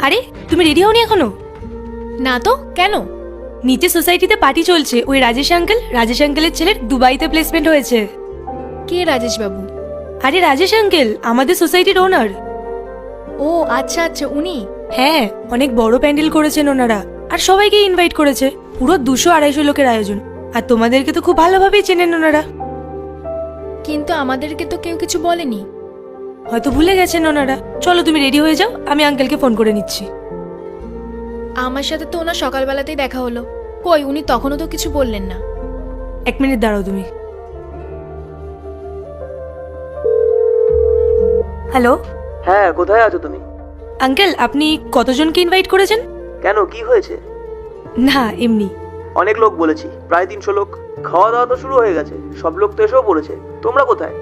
আরে তুমি রেডি হওনি এখনো? না তো, কেন? নিচে সোসাইটিতে পার্টি চলছে, ওই রাজেশ আঙ্কেলের ছেলের দুবাইতে প্লেসমেন্ট হয়েছে। কে রাজেশ বাবু? আরে রাজেশ আঙ্কেল আমাদের সোসাইটির ওনার। ও আচ্ছা আচ্ছা, উনি? হ্যাঁ, অনেক বড় প্যান্ডেল করেছেন ওনারা, আর সবাইকে ইনভাইট করেছে। পুরো 200-250 লোকের আয়োজন। আর তোমাদেরকে তো খুব ভালোভাবেই চেনেন ওনারা। কিন্তু আমাদেরকে তো কেউ কিছু বলেনি। হয়তো ভুলে গেছেন ওনারা। চলো তুমি রেডি হয়ে যাও, আমি আঙ্কেলকে ফোন করে নিচ্ছি। আমার সাথে তো ওনার সকালবেলাতেই দেখা হলো। কই, উনি তখনও তো কিছু বললেন না। 1 মিনিট দাঁড়াও তুমি। হ্যালো। হ্যাঁ, কোথায় আছো তুমি? আঙ্কেল আপনি কতজনকে ইনভাইট করেছেন? কেন, কি হয়েছে? না এমনি। অনেক লোক বলেছি, প্রায় 300 লোক। খাওয়া দাওয়া তো শুরু হয়ে গেছে, সব লোক তো এসেও পড়েছে। তোমরা কোথায়?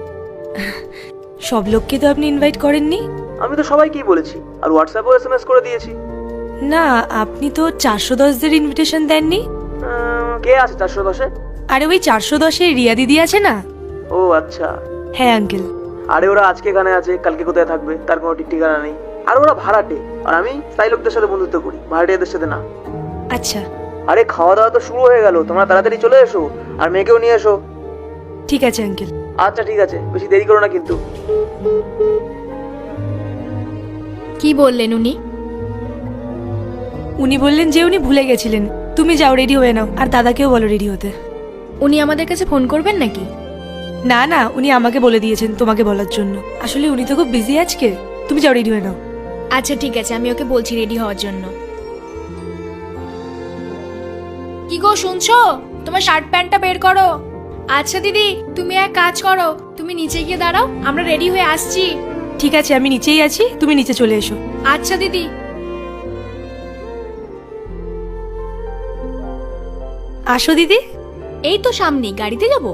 সব লোককে তো আপনি ইনভাইট করেননি। আমি তো সবাইকেই বলেছি, আর হোয়াটসঅ্যাপেও SMS করে দিয়েছি। না, আপনি তো 410দের ইনভিটেশন দেননি। কে আছে 410-এ? আরে ওই 410-এ রিয়া দিদি আছে না? ও আচ্ছা। হ্যাঁ আঙ্কেল। আরে ওরা আজকে এখানে আছে, কালকে কোথায় থাকবে তার কোনো ঠিক ঠিকানা নেই। আর ওরা ভাড়াটে, আর আমি স্থায়ী লোকদের সাথে বন্ধুত্ব করি, ভাড়াটিয়াদের সাথে না। আচ্ছা আরে খাওয়া দাওয়া তো শুরু হয়ে গেল, তোমরা তাড়াতাড়ি চলে এসো, আর মেয়েকেও নিয়ে এসো। ঠিক আছে আঙ্কেল। আচ্ছা ঠিক আছে, বেশি দেরি করো না কিন্তু। কি বললেন উনি? উনি বললেন যে উনি ভুলে গেছিলেন। তুমি যাও, রেডি হয়ে নাও, আর দাদাকেও বলো রেডি হতে। উনি আমাদের কাছে ফোন করবেন নাকি? না না, উনি আমাকে বলে দিয়েছেন তোমাকে বলার জন্য। আসলে উনি তো খুব বিজি আজকে। তুমি যাও, রেডি হয়ে নাও। আচ্ছা ঠিক আছে, আমি ওকে বলছি রেডি হওয়ার জন্য। কি গো, শুনছো? তোমার শার্ট প্যান্টটা বের করো। আচ্ছা দিদি, তুমি এক কাজ করো, তুমি নিচে গিয়ে দাঁড়াও, আমরা রেডি হয়ে আসছি। ঠিক আছে, আমি নিচেই আছি, তুমি নিচে চলে এসো। আচ্ছা দিদি। আসো দিদি। এই তো সামনে, গাড়িতে যাব।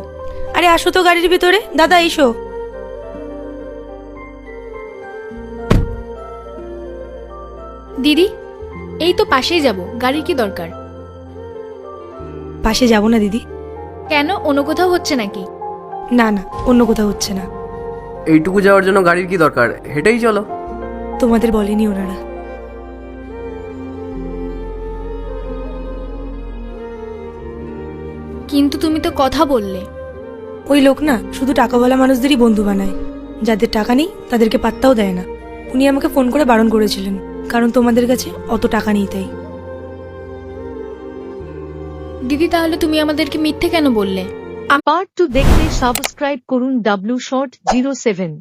আরে আসো তো গাড়ির ভিতরে। দাদা এসো। দিদি, এই তো পাশেই যাব, গাড়ির কি দরকার? পাশে যাবো না দিদি। কেন, অন্য কোথাও হচ্ছে নাকি? না না, অন্য কোথাও হচ্ছে না। এইটুকু যাওয়ার জন্য গাড়ির কি দরকার? হেঁটেই চলো। তোমাদের বলেনি ওনারা। কিন্তু তুমি তো কথা বললে। ওই লোক না শুধু টাকাওয়ালা মানুষদেরই বন্ধু বানায়, যাদের টাকা নেই তাদেরকে পাত্তাও দেয় না। উনি আমাকে ফোন করে বারণ করেছিলেন, কারণ তোমাদের কাছে অত টাকা নেই তাই। দিদি, তাহলে তুমি আমাদেরকে মিথ্যে কেন বললে? পার্ট 2 দেখতে সাবস্ক্রাইব করুন W Short 07।